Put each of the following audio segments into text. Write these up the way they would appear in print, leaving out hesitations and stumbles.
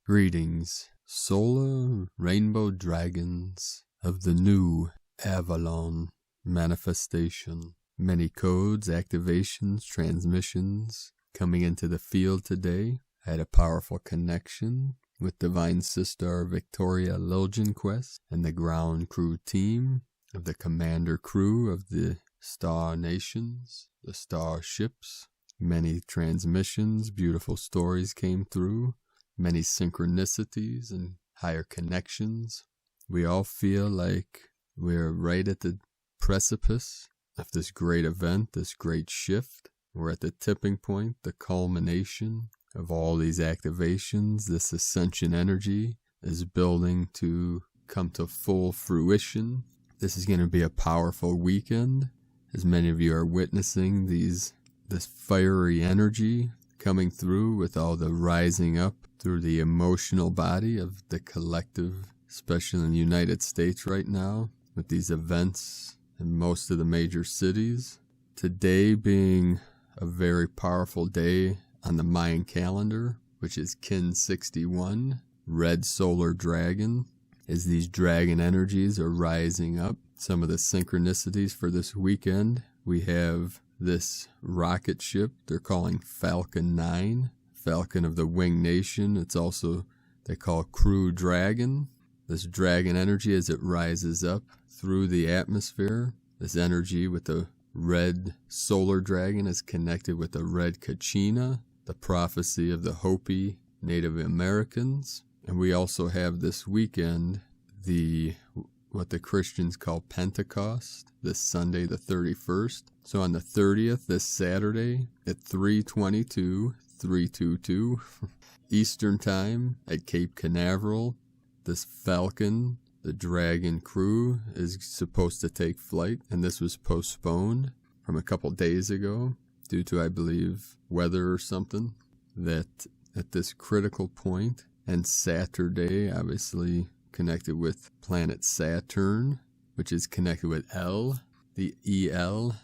Greetings, solar rainbow dragons of the new Avalon manifestation. Many codes, activations, transmissions coming into the field today. I had a powerful connection with Divine Sister Victoria Liljenquist and the ground crew team of the commander crew of the Star Nations, the Star Ships. Many transmissions, beautiful stories came through. Many synchronicities and higher connections. We all feel like we're right at the precipice of this great event, this great shift. We're at the tipping point, the culmination of all these activations. This ascension energy is building to come to full fruition. This is going to be a powerful weekend, as many of you are witnessing this fiery energy coming through with all the rising up through the emotional body of the collective, especially in the United States right now, with these events in most of the major cities. Today being a very powerful day on the Mayan calendar, which is Kin 61, Red Solar Dragon, as these dragon energies are rising up. Some of the synchronicities for this weekend, we have this rocket ship they're calling Falcon 9, Falcon of the Wing Nation. It's also, they call Crew Dragon. This dragon energy as it rises up through the atmosphere. This energy with the red solar dragon is connected with the red Kachina, the prophecy of the Hopi Native Americans. And we also have this weekend what the Christians call Pentecost, this Sunday the 31st. So on the 30th, this Saturday at 3:22 Eastern Time at Cape Canaveral, this Falcon, the Dragon crew, is supposed to take flight, and this was postponed from a couple days ago due to, I believe, weather or something, that at this critical point, and Saturday, obviously connected with planet Saturn, which is connected with El, the El,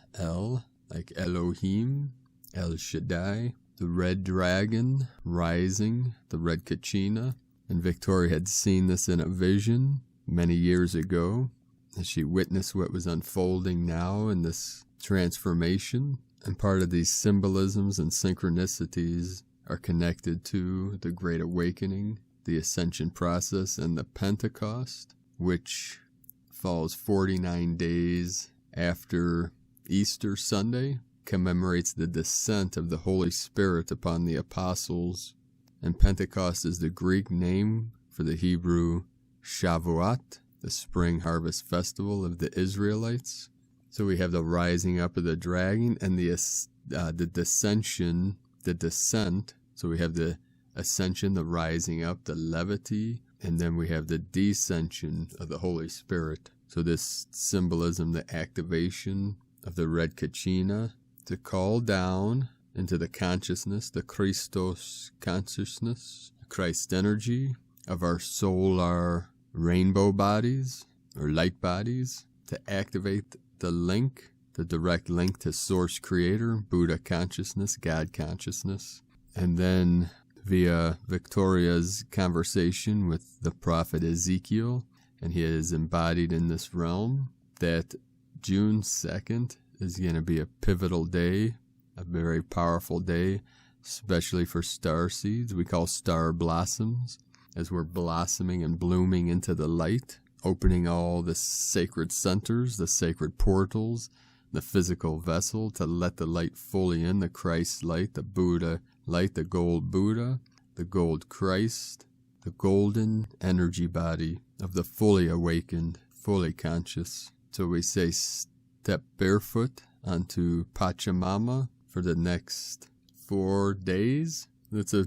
like Elohim, El Shaddai, the red dragon rising, the red Kachina. And Victoria had seen this in a vision many years ago, as she witnessed what was unfolding now in this transformation. And part of these symbolisms and synchronicities are connected to the Great Awakening, the Ascension process, and the Pentecost, which falls 49 days after Easter Sunday, commemorates the descent of the Holy Spirit upon the apostles. And Pentecost is the Greek name for the Hebrew Shavuot, the spring harvest festival of the Israelites. So we have the rising up of the dragon and the descent. So we have the ascension, the rising up, the levity, and then we have the descension of the Holy Spirit. So this symbolism, the activation of the red Kachina to call down into the consciousness, the Christos consciousness, Christ energy of our solar rainbow bodies or light bodies, to activate the link, the direct link to Source Creator, Buddha consciousness, God consciousness. And then via Victoria's conversation with the prophet Ezekiel, and he is embodied in this realm, that June 2nd is going to be a pivotal day, a very powerful day, especially for star seeds. We call star blossoms, as we're blossoming and blooming into the light, opening all the sacred centers, the sacred portals, the physical vessel to let the light fully in, the Christ light, the Buddha light, the gold Buddha, the gold Christ, the golden energy body of the fully awakened, fully conscious. So we say step barefoot onto Pachamama for the next 4 days.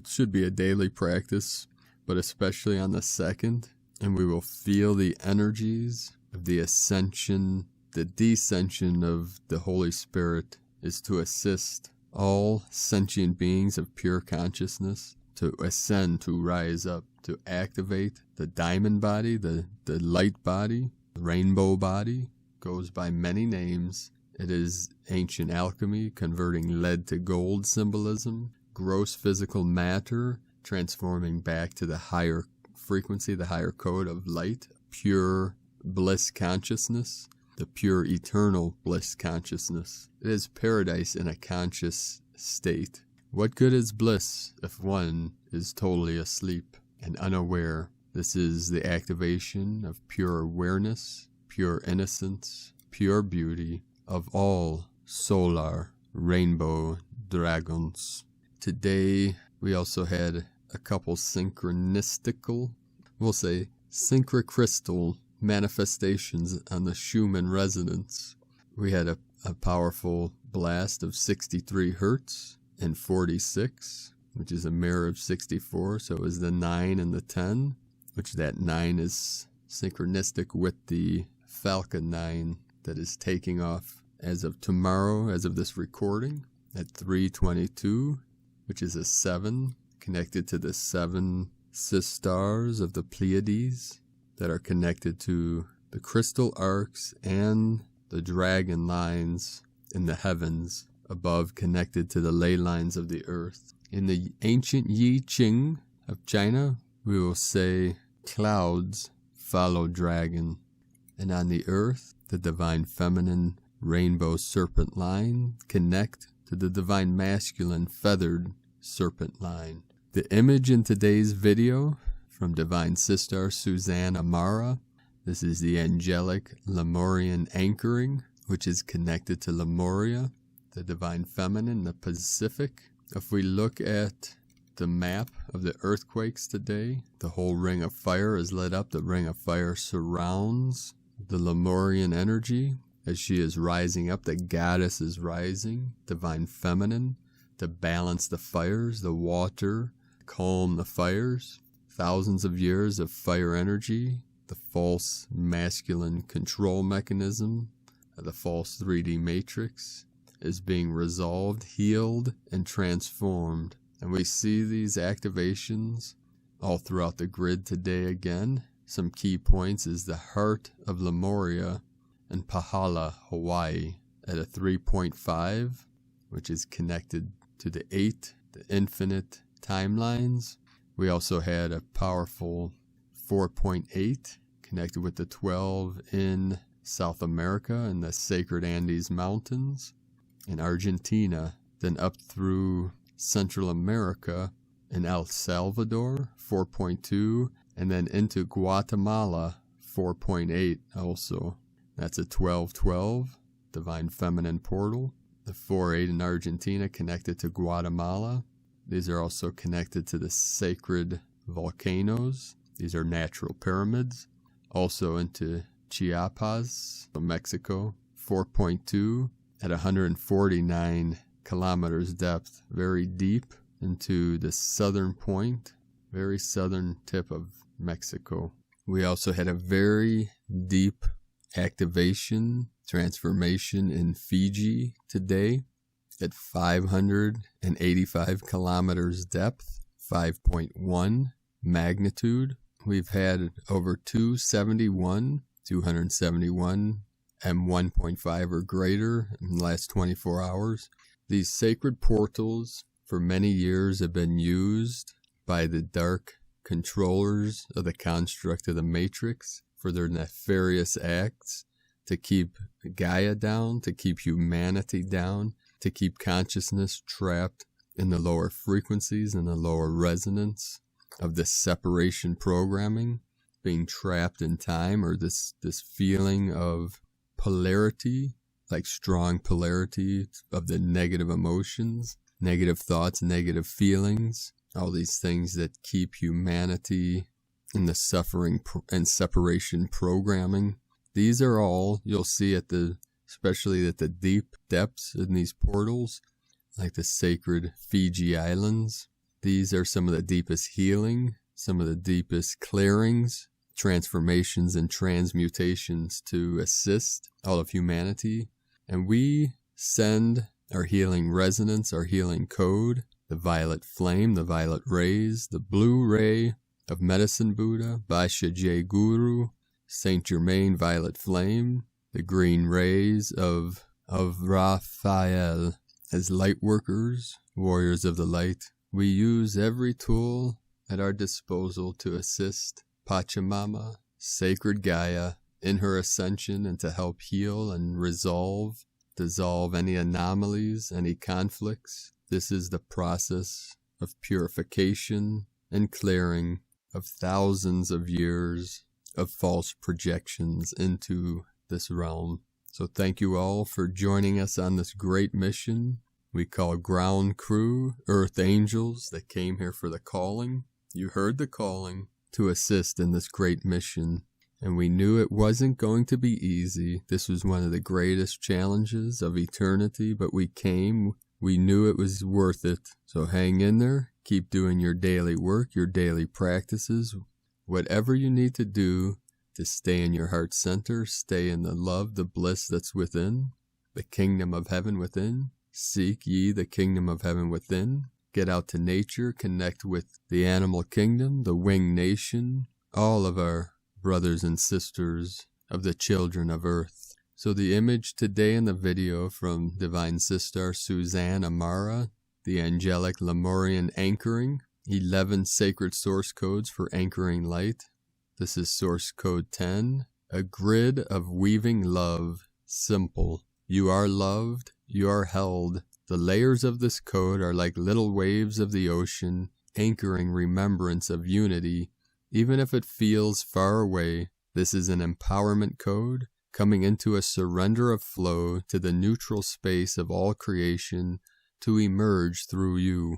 Should be a daily practice, but especially on the 2nd. And we will feel the energies of the ascension. The descension of the Holy Spirit is to assist all sentient beings of pure consciousness to ascend, to rise up, to activate the diamond body, the light body, the rainbow body. Goes by many names. It is ancient alchemy, converting lead to gold symbolism, gross physical matter transforming back to the higher frequency, the higher code of light, pure bliss consciousness, the pure eternal bliss consciousness. It is paradise in a conscious state. What good is bliss if one is totally asleep and unaware? This is the activation of pure awareness, pure innocence, pure beauty of all solar rainbow dragons. Today, we also had a couple synchronicical, we'll say synchrocrystal manifestations on the Schumann resonance. We had a powerful blast of 63 hertz and 46, which is a mirror of 64, so it was the 9 and the 10, which that 9 is synchronistic with the Falcon 9 that is taking off as of tomorrow, as of this recording, at 3:22, which is a 7, connected to the 7 sisters of the Pleiades that are connected to the crystal arcs and the dragon lines in the heavens above, connected to the ley lines of the earth. In the ancient Yi Ching of China, we will say clouds follow dragon, and on the earth, the divine feminine rainbow serpent line connect to the divine masculine feathered serpent line. The image in today's video from Divine Sister Suzanne Amara, this is the Angelic Lemurian anchoring, which is connected to Lemuria, the divine feminine, the Pacific. If we look at the map of the earthquakes today, the whole ring of fire is lit up. The ring of fire surrounds the Lemurian energy as she is rising up. The goddess is rising, divine feminine, to balance the fires, the water, calm the fires. Thousands of years of fire energy, the false masculine control mechanism, the false 3D matrix is being resolved, healed, and transformed. And we see these activations all throughout the grid today again. Some key points is the heart of Lemuria and Pahala, Hawaii, at a 3.5, which is connected to the 8, the infinite timelines. We also had a powerful 4.8 connected with the 12 in South America and the Sacred Andes Mountains in Argentina, then up through Central America in El Salvador, 4.2, and then into Guatemala, 4.8 also. That's a 12-12, divine feminine portal. The 4.8 in Argentina connected to Guatemala. These are also connected to the sacred volcanoes. These are natural pyramids. Also into Chiapas, Mexico, 4.2 at 149 kilometers depth, very deep into the southern point, very southern tip of Mexico. We also had a very deep activation, transformation in Fiji today at 585 kilometers depth, 5.1 magnitude. We've had over 271 M1.5 or greater in the last 24 hours. These sacred portals for many years have been used by the dark controllers of the construct of the Matrix for their nefarious acts, to keep Gaia down, to keep humanity down, to keep consciousness trapped in the lower frequencies and the lower resonance of this separation programming, being trapped in time, or this feeling of polarity, like strong polarity of the negative emotions, negative thoughts, negative feelings, all these things that keep humanity in the suffering and separation programming. These are all, you'll see especially at the deep depths in these portals, like the sacred Fiji Islands. These are some of the deepest healing, some of the deepest clearings, transformations and transmutations to assist all of humanity. And we send our healing resonance, our healing code, the violet flame, the violet rays, the blue ray of Medicine Buddha, Baisha J Guru, Saint Germain violet flame, the green rays of Raphael as light workers, warriors of the light, We use every tool at our disposal to assist Pachamama, Sacred Gaia, in her ascension and to help heal and dissolve any anomalies, any conflicts. This is the process of purification and clearing of thousands of years of false projections into this realm. So thank you all for joining us on this great mission we call Ground Crew, Earth Angels that came here for the calling. You heard the calling to assist in this great mission. And we knew it wasn't going to be easy. This was one of the greatest challenges of eternity, but we came. We knew it was worth it. So hang in there. Keep doing your daily work, your daily practices, whatever you need to do to stay in your heart center, stay in the love, the bliss that's within, the kingdom of heaven within. Seek ye the kingdom of heaven within. Get out to nature, connect with the animal kingdom, the winged nation, all of our brothers and sisters of the children of earth. So the image today in the video from Divine Sister Suzanne Amara, the Angelic Lemurian anchoring, 11 sacred source codes for anchoring light. This is source code 10, a grid of weaving love, simple. You are loved, you are held. The layers of this code are like little waves of the ocean, anchoring remembrance of unity. Even if it feels far away, this is an empowerment code, coming into a surrender of flow to the neutral space of all creation to emerge through you,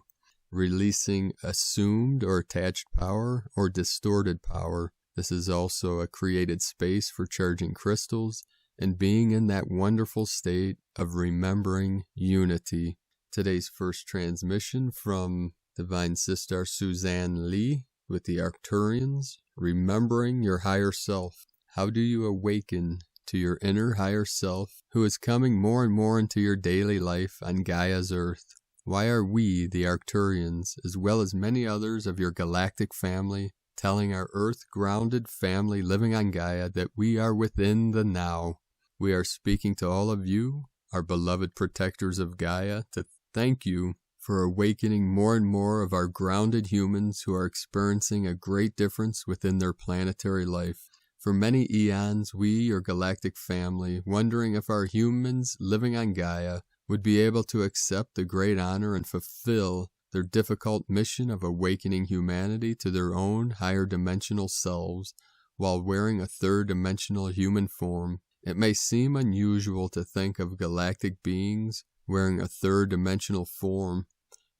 releasing assumed or attached power or distorted power. This is also a created space for charging crystals and being in that wonderful state of remembering unity. Today's first transmission from Divine Sister Suzanne Lee with the Arcturians, remembering your higher self. How do you awaken to your inner higher self who is coming more and more into your daily life on Gaia's earth? Why are we, the Arcturians, as well as many others of your galactic family, telling our earth-grounded family living on Gaia that we are within the now? We are speaking to all of you, our beloved protectors of Gaia, to thank you for awakening more and more of our grounded humans who are experiencing a great difference within their planetary life. For many eons, we, your galactic family, wondering if our humans living on Gaia would be able to accept the great honor and fulfill their difficult mission of awakening humanity to their own higher dimensional selves while wearing a third-dimensional human form. It may seem unusual to think of galactic beings wearing a third-dimensional form.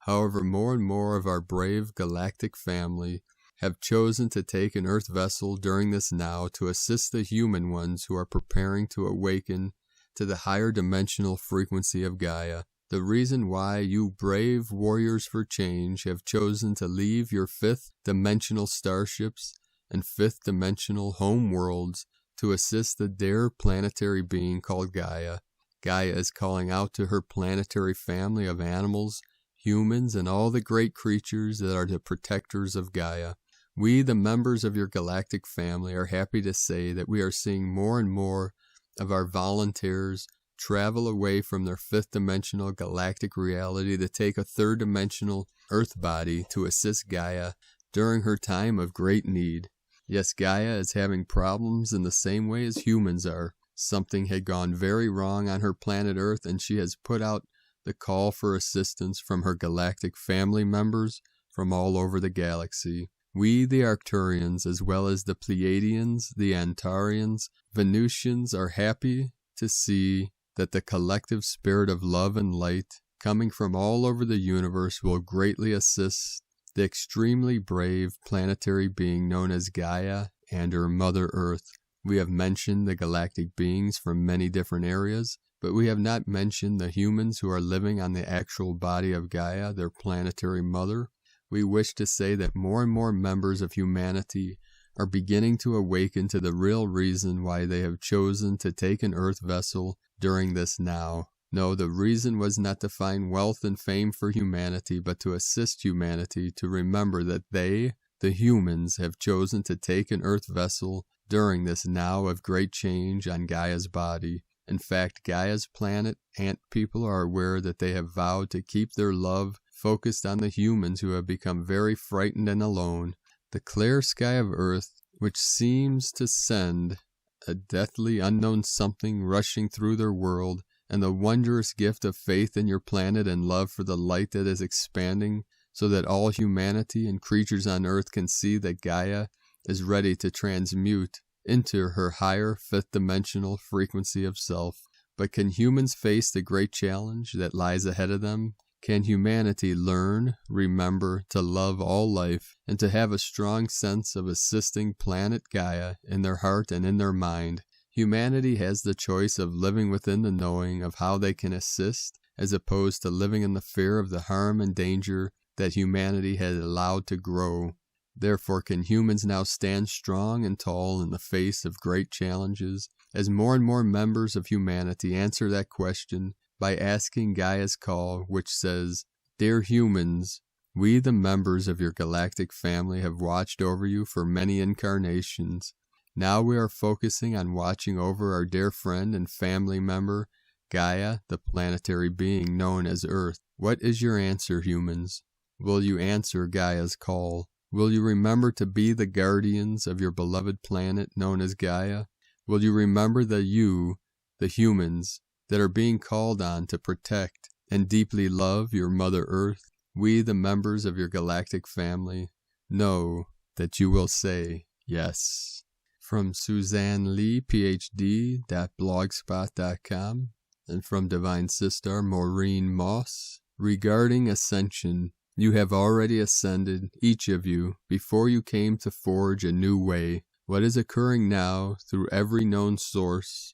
However, more and more of our brave galactic family have chosen to take an earth vessel during this now to assist the human ones who are preparing to awaken to the higher dimensional frequency of Gaia. The reason why you brave warriors for change have chosen to leave your fifth-dimensional starships and fifth-dimensional home worlds to assist the dear planetary being called Gaia. Gaia is calling out to her planetary family of animals, humans, and all the great creatures that are the protectors of Gaia. We, the members of your galactic family, are happy to say that we are seeing more and more of our volunteers travel away from their fifth-dimensional galactic reality to take a third-dimensional Earth body to assist Gaia during her time of great need. Yes, Gaia is having problems in the same way as humans are. Something had gone very wrong on her planet Earth, and she has put out the call for assistance from her galactic family members from all over the galaxy. We, the Arcturians, as well as the Pleiadians, the Antarians, Venusians, are happy to see that the collective spirit of love and light coming from all over the universe will greatly assist the extremely brave planetary being known as Gaia and her Mother Earth. We have mentioned the galactic beings from many different areas, but we have not mentioned the humans who are living on the actual body of Gaia, their planetary mother. We wish to say that more and more members of humanity are beginning to awaken to the real reason why they have chosen to take an Earth vessel during this now. No, the reason was not to find wealth and fame for humanity, but to assist humanity to remember that they, the humans, have chosen to take an Earth vessel during this now of great change on Gaia's body. In fact, Gaia's planet ant people are aware that they have vowed to keep their love focused on the humans who have become very frightened and alone. The clear sky of Earth, which seems to send a deathly unknown something rushing through their world, and the wondrous gift of faith in your planet and love for the light that is expanding, so that all humanity and creatures on Earth can see that Gaia is ready to transmute into her higher fifth-dimensional frequency of self. But can humans face the great challenge that lies ahead of them? Can humanity learn, remember, to love all life, and to have a strong sense of assisting planet Gaia in their heart and in their mind? Humanity has the choice of living within the knowing of how they can assist, as opposed to living in the fear of the harm and danger that humanity has allowed to grow. Therefore, can humans now stand strong and tall in the face of great challenges, as more and more members of humanity answer that question by asking Gaia's call, which says, "Dear humans, we the members of your galactic family have watched over you for many incarnations. Now we are focusing on watching over our dear friend and family member, Gaia, the planetary being known as Earth. What is your answer, humans? Will you answer Gaia's call? Will you remember to be the guardians of your beloved planet known as Gaia? Will you remember that you, the humans, that are being called on to protect and deeply love your Mother Earth? We, the members of your galactic family, know that you will say yes." From Suzanne Lee, PhD.blogspot.com, and from Divine Sister Maureen Moss, regarding Ascension. You have already ascended, each of you, before you came to forge a new way. What is occurring now through every known source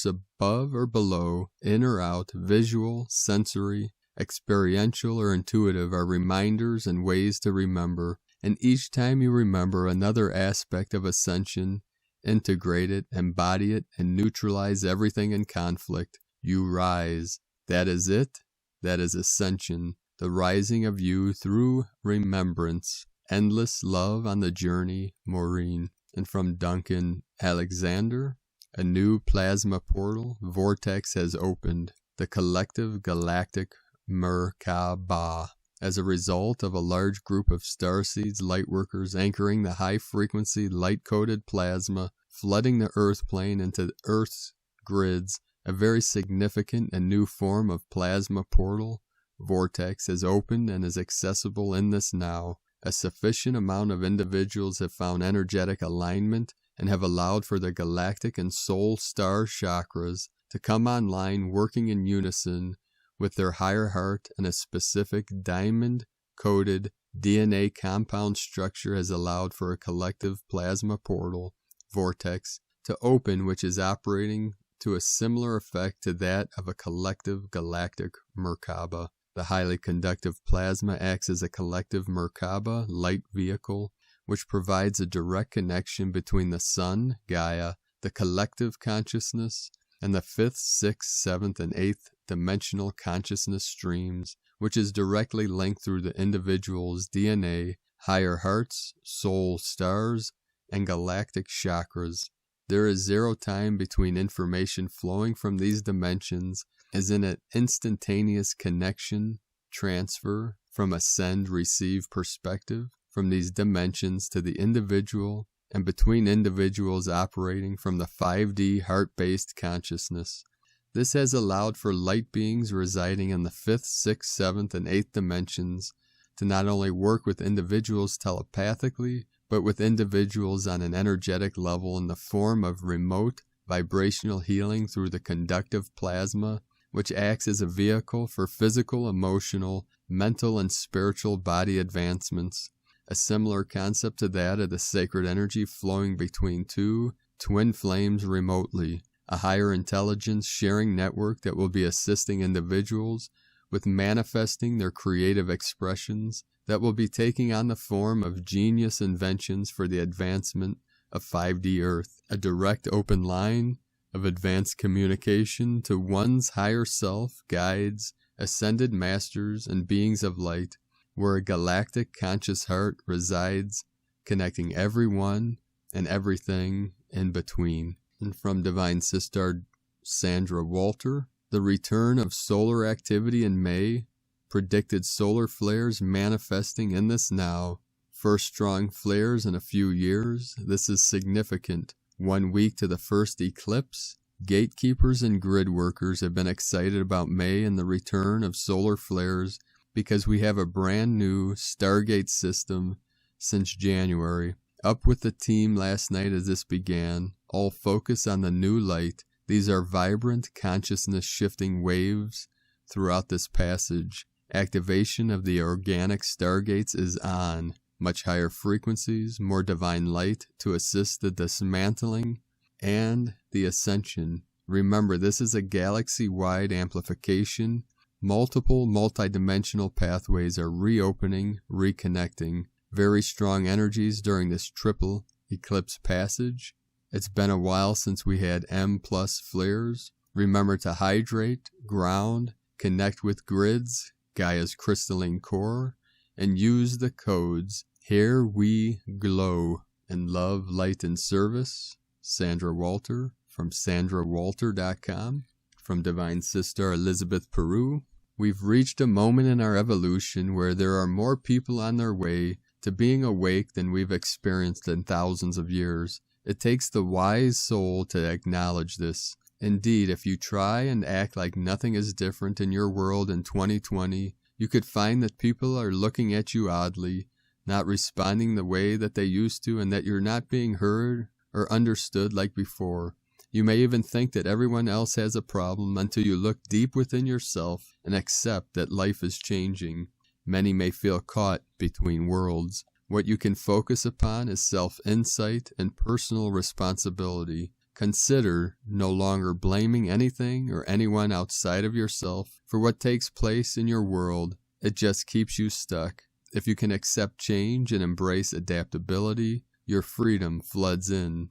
above or below, in or out, visual, sensory, experiential, or intuitive, are reminders and ways to remember. And each time you remember another aspect of Ascension, integrate it, embody it, and neutralize everything in conflict, you rise. That is it. That is Ascension. The rising of you through remembrance. Endless love on the journey, Maureen. And from Duncan Alexander, a new plasma portal, vortex has opened. The collective galactic Merkaba. As a result of a large group of starseeds, lightworkers anchoring the high-frequency, light-coated plasma, flooding the Earth plane into Earth's grids, a very significant and new form of plasma portal, vortex, has opened and is accessible in this now. A sufficient amount of individuals have found energetic alignment and have allowed for the galactic and soul star chakras to come online, working in unison with their higher heart, and a specific diamond-coated DNA compound structure has allowed for a collective plasma portal, vortex, to open, which is operating to a similar effect to that of a collective galactic Merkaba. The highly conductive plasma acts as a collective Merkaba light vehicle, which provides a direct connection between the Sun, Gaia, the collective consciousness, and the 5th, 6th, 7th, and 8th dimensional consciousness streams, which is directly linked through the individual's DNA, higher hearts, soul stars, and galactic chakras. There is zero time between information flowing from these dimensions, as in an instantaneous connection, transfer from a send-receive perspective from these dimensions to the individual, and between individuals operating from the 5D heart-based consciousness. This has allowed for light beings residing in the 5th, 6th, 7th, and 8th dimensions to not only work with individuals telepathically, but with individuals on an energetic level in the form of remote vibrational healing through the conductive plasma, which acts as a vehicle for physical, emotional, mental, and spiritual body advancements. A similar concept to that of the sacred energy flowing between two twin flames remotely, a higher intelligence sharing network that will be assisting individuals with manifesting their creative expressions, that will be taking on the form of genius inventions for the advancement of 5D Earth, a direct open line of advanced communication to one's higher self, guides, ascended masters, and beings of light, where a galactic conscious heart resides, connecting everyone and everything in between. And from Divine Sister Sandra Walter, the return of solar activity in May predicted solar flares manifesting in this now. First strong flares in a few years. This is significant. 1 week to the first eclipse. Gatekeepers and grid workers have been excited about May and the return of solar flares because we have a brand new Stargate system since January. Up with the team last night as this began. All focus on the new light. These are vibrant, consciousness-shifting waves throughout this passage. Activation of the organic stargates is on. Much higher frequencies, more divine light to assist the dismantling and the ascension. Remember, this is a galaxy-wide amplification. Multiple multidimensional pathways are reopening, reconnecting. Very strong energies during this triple eclipse passage. It's been a while since we had M+ flares. Remember to hydrate, ground, connect with grids, Gaia's crystalline core, and use the codes. Here we glow in love, light, and service. Sandra Walter from SandraWalter.com. From Divine Sister Elizabeth Peru. We've reached a moment in our evolution where there are more people on their way to being awake than we've experienced in thousands of years. It takes the wise soul to acknowledge this. Indeed, if you try and act like nothing is different in your world in 2020, you could find that people are looking at you oddly, not responding the way that they used to, and that you're not being heard or understood like before. You may even think that everyone else has a problem until you look deep within yourself and accept that life is changing. Many may feel caught between worlds. What you can focus upon is self-insight and personal responsibility. Consider no longer blaming anything or anyone outside of yourself for what takes place in your world. It just keeps you stuck. If you can accept change and embrace adaptability, your freedom floods in.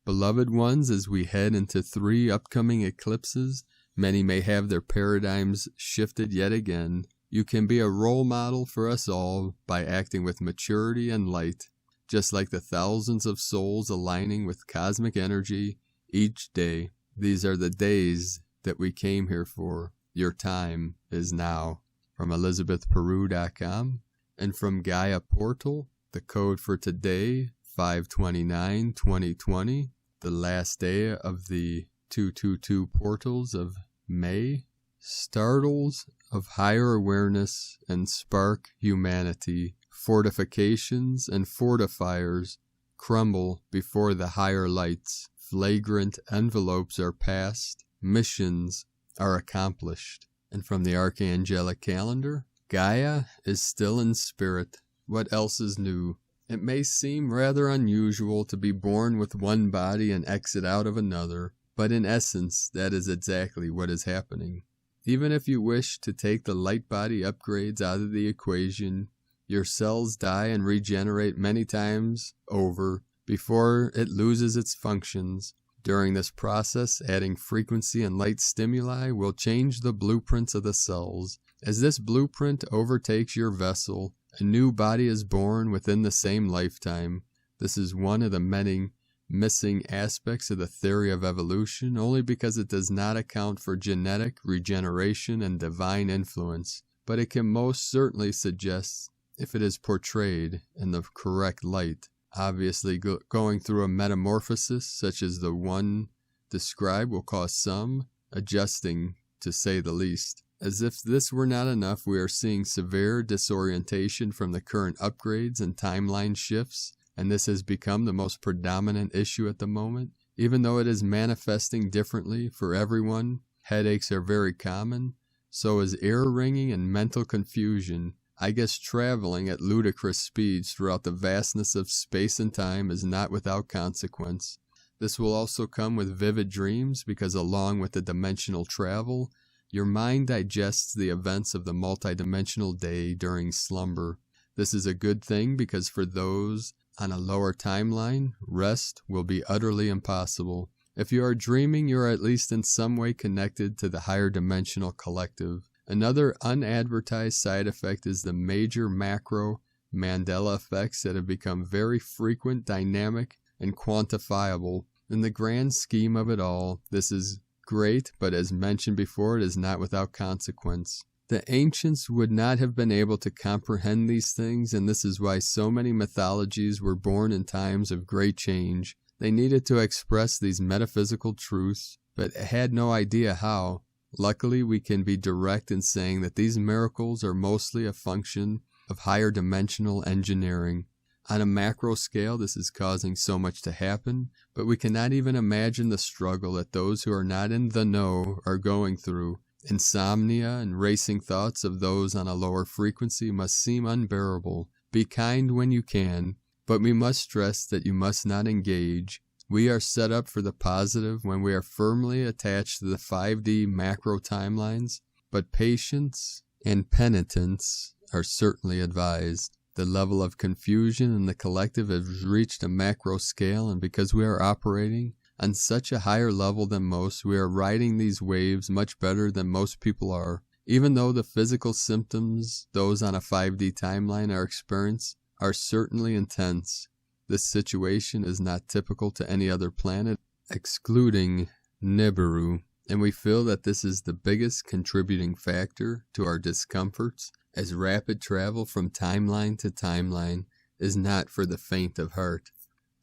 Beloved ones, as we head into 3 upcoming eclipses, many may have their paradigms shifted yet again. You can be a role model for us all by acting with maturity and light, just like the thousands of souls aligning with cosmic energy each day. These are the days that we came here for. Your time is now. From ElizabethPeru.com. And from Gaia Portal, the code for today, 5/29/2020, the last day of the 222 portals of May. Startles of higher awareness and spark humanity. Fortifications and fortifiers crumble before the higher lights. Flagrant envelopes are passed. Missions are accomplished. And from the Archangelic calendar, Gaia is still in spirit. What else is new? It may seem rather unusual to be born with one body and exit out of another, but in essence, that is exactly what is happening. Even if you wish to take the light body upgrades out of the equation, your cells die and regenerate many times over before it loses its functions. During this process, adding frequency and light stimuli will change the blueprints of the cells. As this blueprint overtakes your vessel, a new body is born within the same lifetime. This is one of the many missing aspects of the theory of evolution, only because it does not account for genetic regeneration and divine influence, but it can most certainly suggest if it is portrayed in the correct light. Obviously, going through a metamorphosis such as the one described will cause some adjusting, to say the least. As if this were not enough, we are seeing severe disorientation from the current upgrades and timeline shifts, and this has become the most predominant issue at the moment. Even though it is manifesting differently for everyone, headaches are very common, so is ear ringing and mental confusion. I guess traveling at ludicrous speeds throughout the vastness of space and time is not without consequence. This will also come with vivid dreams because along with the dimensional travel, your mind digests the events of the multidimensional day during slumber. This is a good thing because for those on a lower timeline, rest will be utterly impossible. If you are dreaming, you are at least in some way connected to the higher dimensional collective. Another unadvertised side effect is the major macro Mandela effects that have become very frequent, dynamic, and quantifiable. In the grand scheme of it all, this is great, but as mentioned before, it is not without consequence. The ancients would not have been able to comprehend these things, and this is why so many mythologies were born in times of great change. They needed to express these metaphysical truths, but had no idea how. Luckily, we can be direct in saying that these miracles are mostly a function of higher dimensional engineering. On a macro scale, this is causing so much to happen, but we cannot even imagine the struggle that those who are not in the know are going through. Insomnia and racing thoughts of those on a lower frequency must seem unbearable. Be kind when you can, but we must stress that you must not engage. We are set up for the positive when we are firmly attached to the 5D macro timelines, but patience and penitence are certainly advised. The level of confusion in the collective has reached a macro scale, and because we are operating on such a higher level than most, we are riding these waves much better than most people are. Even though the physical symptoms those on a 5D timeline are experiencing are certainly intense, this situation is not typical to any other planet, excluding Nibiru, and we feel that this is the biggest contributing factor to our discomforts, as rapid travel from timeline to timeline is not for the faint of heart.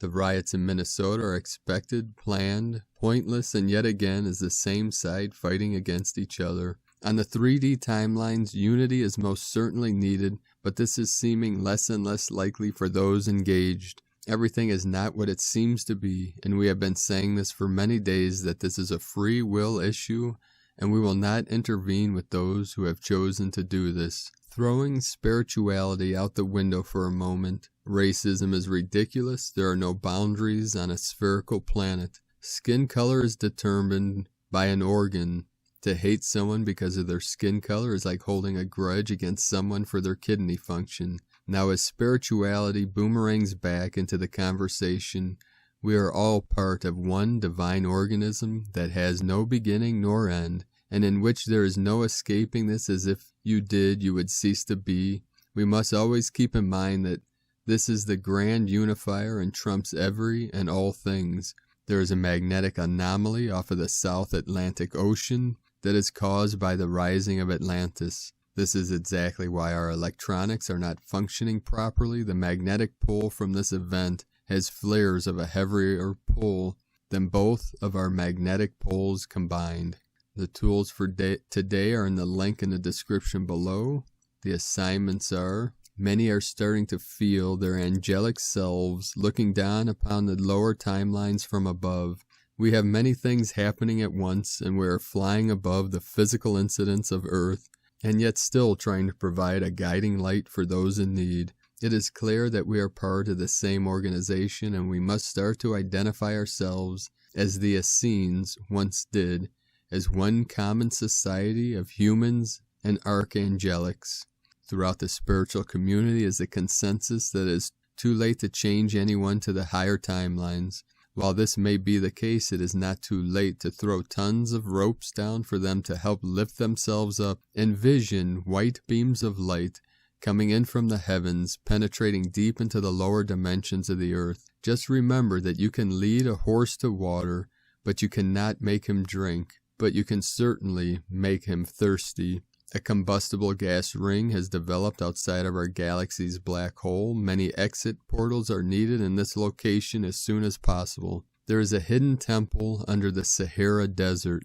The riots in Minnesota are expected, planned, pointless, and yet again is the same side fighting against each other. On the 3D timelines, unity is most certainly needed, but this is seeming less and less likely for those engaged. Everything is not what it seems to be, and we have been saying this for many days, that this is a free will issue, and we will not intervene with those who have chosen to do this. Throwing spirituality out the window for a moment, racism is ridiculous. There are no boundaries on a spherical planet. Skin color is determined by an organ. To hate someone because of their skin color is like holding a grudge against someone for their kidney function. Now, as spirituality boomerangs back into the conversation, we are all part of one divine organism that has no beginning nor end, and in which there is no escaping this. As if you did, you would cease to be. We must always keep in mind that this is the grand unifier and trumps every and all things. There is a magnetic anomaly off of the South Atlantic Ocean that is caused by the rising of Atlantis. This is exactly why our electronics are not functioning properly. The magnetic pull from this event has flares of a heavier pull than both of our magnetic poles combined. The tools for today are in the link in the description below. The assignments are: many are starting to feel their angelic selves looking down upon the lower timelines from above. We have many things happening at once, and we are flying above the physical incidents of Earth, and yet still trying to provide a guiding light for those in need. It is clear that we are part of the same organization, and we must start to identify ourselves as the Essenes once did, as one common society of humans and archangelics. Throughout the spiritual community is the consensus that it is too late to change anyone to the higher timelines. While this may be the case, it is not too late to throw tons of ropes down for them to help lift themselves up. Envision white beams of light coming in from the heavens, penetrating deep into the lower dimensions of the earth. Just remember that you can lead a horse to water, but you cannot make him drink. But you can certainly make him thirsty. A combustible gas ring has developed outside of our galaxy's black hole. Many exit portals are needed in this location as soon as possible. There is a hidden temple under the Sahara Desert.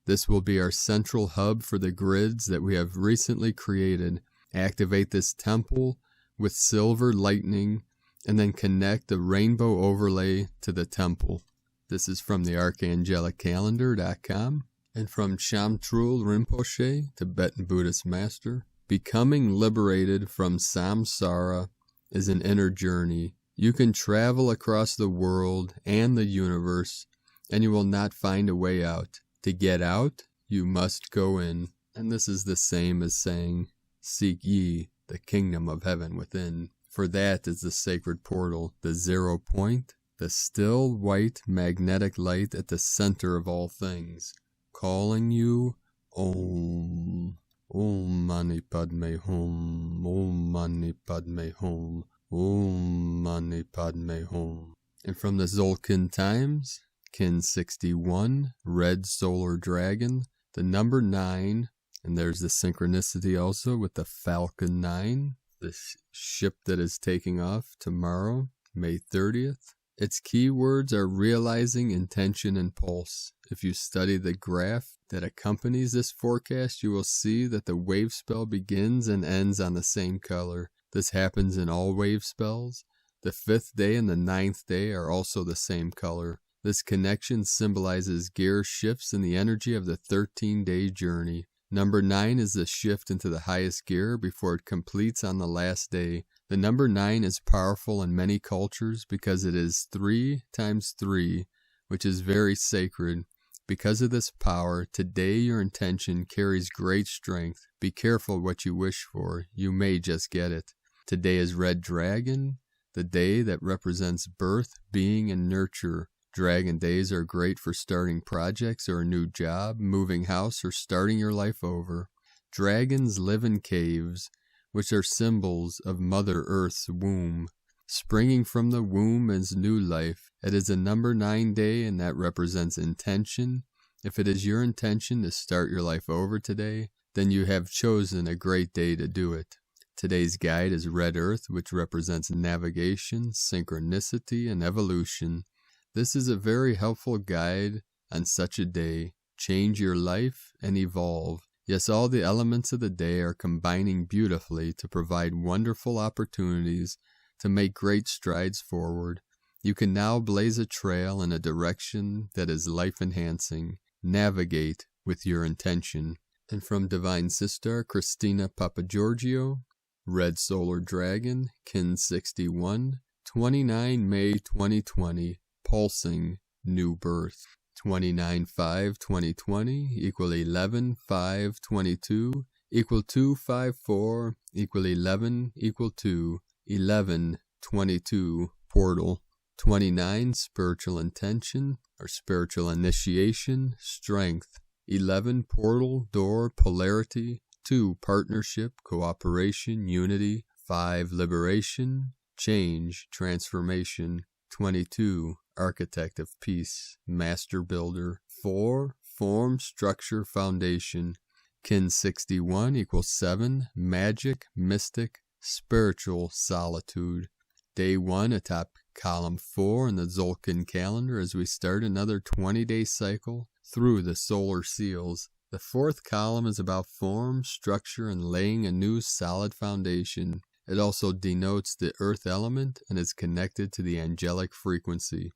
This will be our central hub for the grids that we have recently created. Activate this temple with silver lightning and then connect the rainbow overlay to the temple. This is from the archangelicalendar.com. And from Shamtrul Rinpoche, Tibetan Buddhist master, becoming liberated from samsara is an inner journey. You can travel across the world and the universe, and you will not find a way out. To get out, you must go in. And this is the same as saying, seek ye the kingdom of heaven within. For that is the sacred portal, the 0 point, the still white magnetic light at the center of all things. Calling you, Om, Om Mani Padme Hum, Om Mani Padme Hum, Om Mani Padme Hum. And from the Zolkin Times, Kin 61, Red Solar Dragon, the number 9, And there's the synchronicity also with the Falcon 9, the ship that is taking off tomorrow, May 30th. Its keywords are realizing, intention, and pulse. If you study the graph that accompanies this forecast, you will see that the wave spell begins and ends on the same color. This happens in all wave spells. The 5th day and the 9th day are also the same color. This connection symbolizes gear shifts in the energy of the 13-day journey. Number 9 is the shift into the highest gear before it completes on the last day. The number 9 is powerful in many cultures because it is 3 times 3, which is very sacred. Because of this power, today your intention carries great strength. Be careful what you wish for. You may just get it. Today is Red Dragon, the day that represents birth, being, and nurture. Dragon days are great for starting projects or a new job, moving house, or starting your life over. Dragons live in caves, which are symbols of Mother Earth's womb. Springing from the womb is new life. It is a number 9 day, and that represents intention. If it is your intention to start your life over today, then you have chosen a great day to do it. Today's guide is Red Earth, which represents navigation, synchronicity, and evolution. This is a very helpful guide on such a day. Change your life and evolve. Yes, all the elements of the day are combining beautifully to provide wonderful opportunities to make great strides forward. You can now blaze a trail in a direction that is life-enhancing. Navigate with your intention. And from Divine Sister Christina Papagiorgio, Red Solar Dragon, Kin 61, 29 May 2020. Pulsing new birth. 29/5/2020 equal 11/5/22 equal 254 equal 11 equal 2 11/22 portal. 29 spiritual intention or spiritual initiation strength. 11 portal door polarity. 2 partnership cooperation unity. 5 liberation change transformation. 22 architect of peace, master builder. 4 form, structure, foundation. Kin 61 equals 7 magic, mystic, spiritual solitude. Day 1 atop column 4 in the Tzolk'in calendar as we start another 20-day cycle through the solar seals. The 4th column is about form, structure, and laying a new solid foundation. It also denotes the earth element and is connected to the angelic frequency.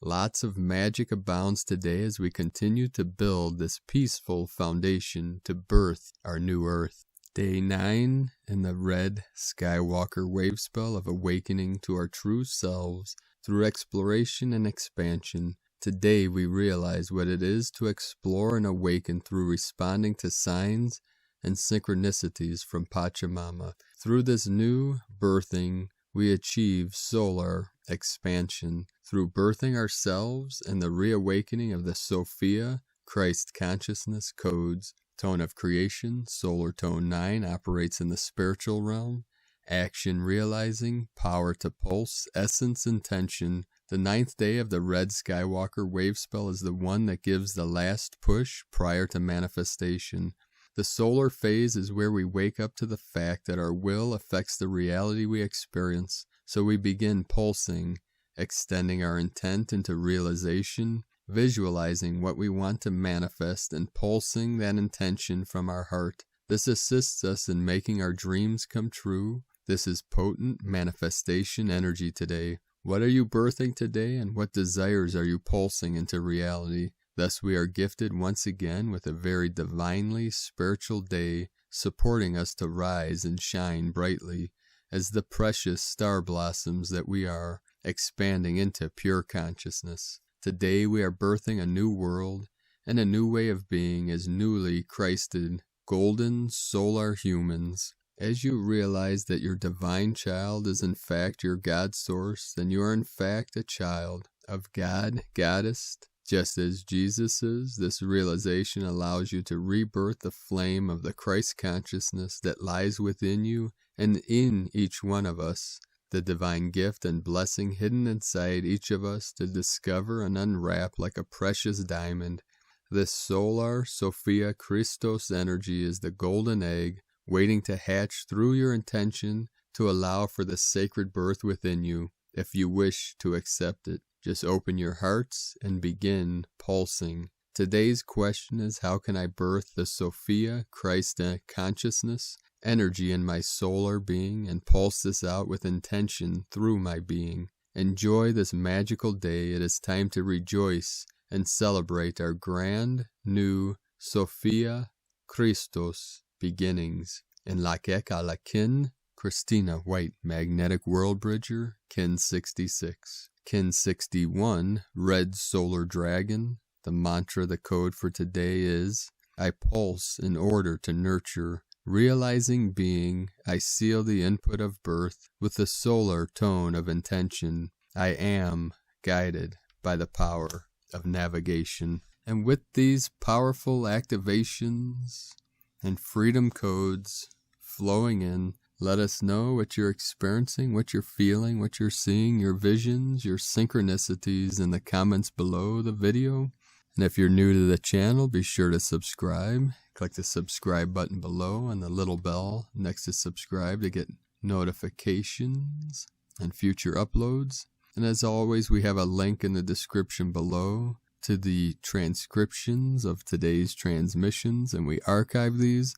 Lots of magic abounds today as we continue to build this peaceful foundation to birth our new earth. Day 9 in the red Skywalker wave spell of awakening to our true selves through exploration and expansion. Today we realize what it is to explore and awaken through responding to signs and synchronicities from Pachamama. Through this new birthing, we achieve solar expansion. Through birthing ourselves and the reawakening of the Sophia, Christ consciousness codes. Tone of creation, solar tone 9, operates in the spiritual realm. Action realizing, power to pulse, essence intention. The 9th day of the red Skywalker wave spell is the one that gives the last push prior to manifestation. The solar phase is where we wake up to the fact that our will affects the reality we experience, so we begin pulsing, extending our intent into realization, visualizing what we want to manifest, and pulsing that intention from our heart. This assists us in making our dreams come true. This is potent manifestation energy today. What are you birthing today, and what desires are you pulsing into reality? Thus we are gifted once again with a very divinely spiritual day, supporting us to rise and shine brightly as the precious star blossoms that we are, expanding into pure consciousness. Today we are birthing a new world and a new way of being as newly Christed, golden solar humans. As you realize that your divine child is in fact your God source, then you are in fact a child of God, Goddess, just as Jesus is. This realization allows you to rebirth the flame of the Christ consciousness that lies within you and in each one of us, the divine gift and blessing hidden inside each of us to discover and unwrap like a precious diamond. This solar Sophia Christos energy is the golden egg waiting to hatch through your intention to allow for the sacred birth within you. If you wish to accept it, just open your hearts and begin pulsing. Today's question is, how can I birth the Sophia Christ consciousness energy in my solar being and pulse this out with intention through my being? Enjoy this magical day. It is time to rejoice and celebrate our grand new Sophia Christos beginnings. In Lakek ala Kin, Christina White, Magnetic World Bridger, Kin 66. Kin 61, Red Solar Dragon. The mantra, the code for today is, I pulse in order to nurture. Realizing being, I seal the input of birth with the solar tone of intention. I am guided by the power of navigation. And with these powerful activations and freedom codes flowing in, let us know what you're experiencing, what you're feeling, what you're seeing, your visions, your synchronicities in the comments below the video. And if you're new to the channel, be sure to subscribe. Click the subscribe button below and the little bell next to subscribe to get notifications and future uploads. And as always, we have a link in the description below to the transcriptions of today's transmissions, and we archive these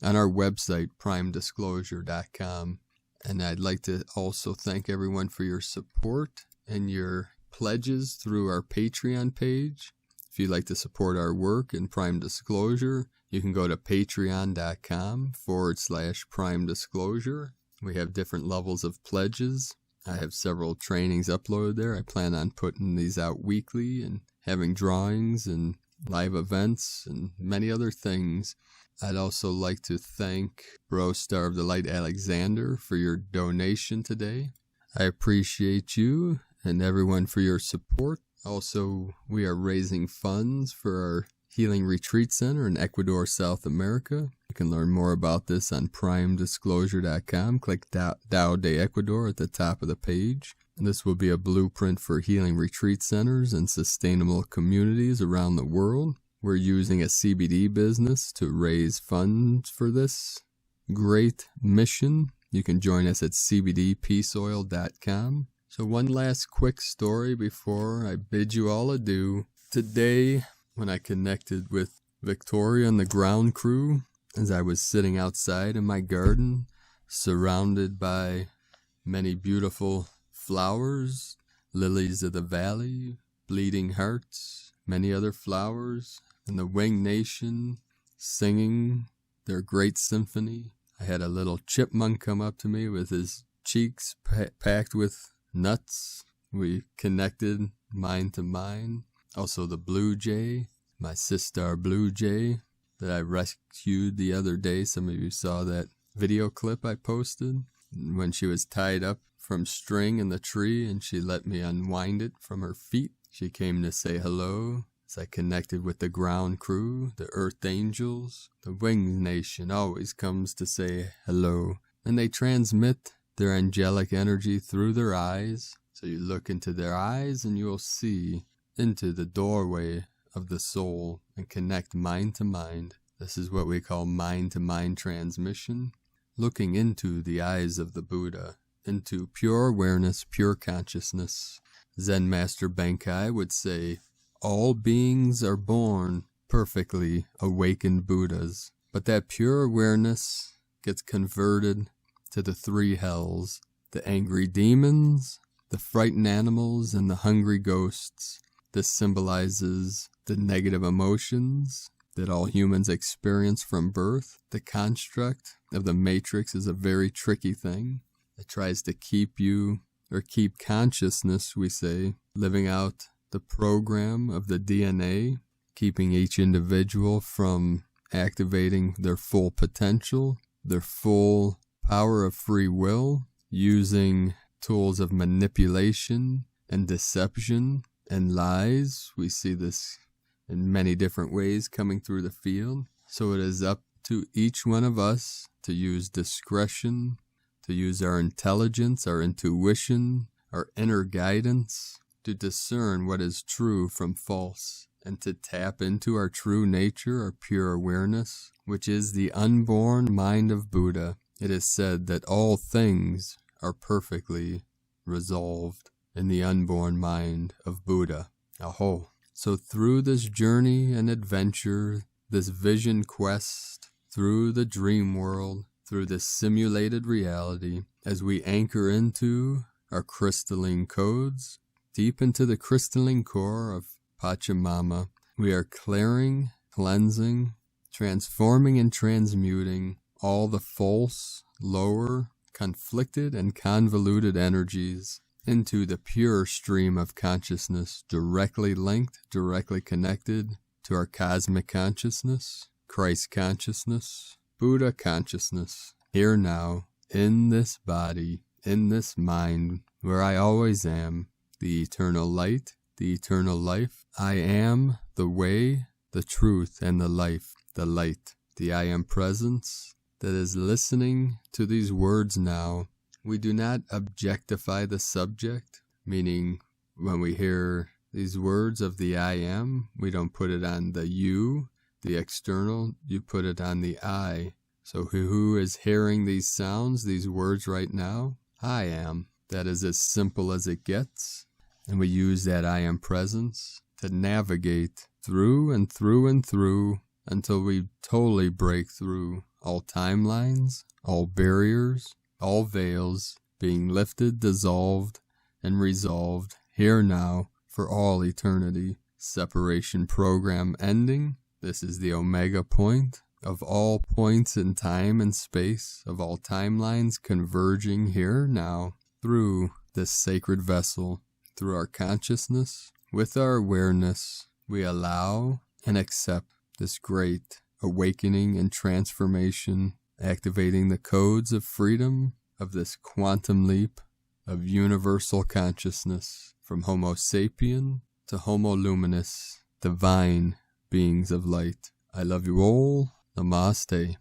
on our website, primedisclosure.com. And I'd like to also thank everyone for your support and your pledges through our Patreon page. If you'd like to support our work in Prime Disclosure, you can go to patreon.com/Prime Disclosure. We have different levels of pledges. I have several trainings uploaded there. I plan on putting these out weekly and having drawings and live events and many other things. I'd also like to thank Bro Star of the Light Alexander for your donation today. I appreciate you and everyone for your support. Also, we are raising funds for our Healing Retreat Center in Ecuador, South America. You can learn more about this on primedisclosure.com. Click Tao de Ecuador at the top of the page. This will be a blueprint for healing retreat centers and sustainable communities around the world. We're using a CBD business to raise funds for this great mission. You can join us at cbdpeaceoil.com. So one last quick story before I bid you all adieu. Today, when I connected with Victoria and the ground crew, as I was sitting outside in my garden, surrounded by many beautiful flowers, lilies of the valley, bleeding hearts, many other flowers, and the Wing Nation singing their great symphony. I had a little chipmunk come up to me with his cheeks packed with nuts. We connected mind to mind. Also the blue jay, my sister blue jay that I rescued the other day. Some of you saw that video clip I posted when she was tied up from string in the tree and she let me unwind it from her feet. She came to say hello as I connected with the ground crew, the earth angels. The Wing Nation always comes to say hello, and they transmit their angelic energy through their eyes. So you look into their eyes and you'll see into the doorway of the soul and connect mind to mind. This is what we call mind-to-mind transmission. Looking into the eyes of the Buddha, into pure awareness, pure consciousness. Zen Master Benkai would say, all beings are born perfectly awakened Buddhas, but that pure awareness gets converted to the three hells, the angry demons, the frightened animals, and the hungry ghosts. This symbolizes the negative emotions that all humans experience from birth. The construct of the matrix is a very tricky thing. It tries to keep you, or keep consciousness, we say, living out the program of the DNA, keeping each individual from activating their full potential, their full power of free will, using tools of manipulation and deception and lies. We see this in many different ways coming through the field. So it is up to each one of us to use discretion, to use our intelligence, our intuition, our inner guidance, to discern what is true from false and to tap into our true nature, our pure awareness, which is the unborn mind of Buddha. It is said that all things are perfectly resolved in the unborn mind of Buddha. Aho. So through this journey and adventure, this vision quest, through the dream world, through this simulated reality, as we anchor into our crystalline codes, deep into the crystalline core of Pachamama, we are clearing, cleansing, transforming and transmuting all the false, lower, conflicted and convoluted energies into the pure stream of consciousness, directly linked, directly connected to our cosmic consciousness, Christ consciousness, Buddha consciousness, here now, in this body, in this mind, where I always am, the eternal light, the eternal life. I am the way, the truth, and the life, the light, the I am presence that is listening to these words now. We do not objectify the subject, meaning when we hear these words of the I am, we don't put it on the you, the external, you put it on the I. So who is hearing these sounds, these words right now? I am. That is as simple as it gets. And we use that I am presence to navigate through and through and through until we totally break through all timelines, all barriers, all veils being lifted, dissolved, and resolved here now for all eternity. Separation program ending. This is the omega point of all points in time and space, of all timelines converging here now through this sacred vessel, through our consciousness. With our awareness, we allow and accept this great awakening and transformation, activating the codes of freedom of this quantum leap of universal consciousness from Homo sapien to Homo luminous, divine beings of light. I love you all. Namaste.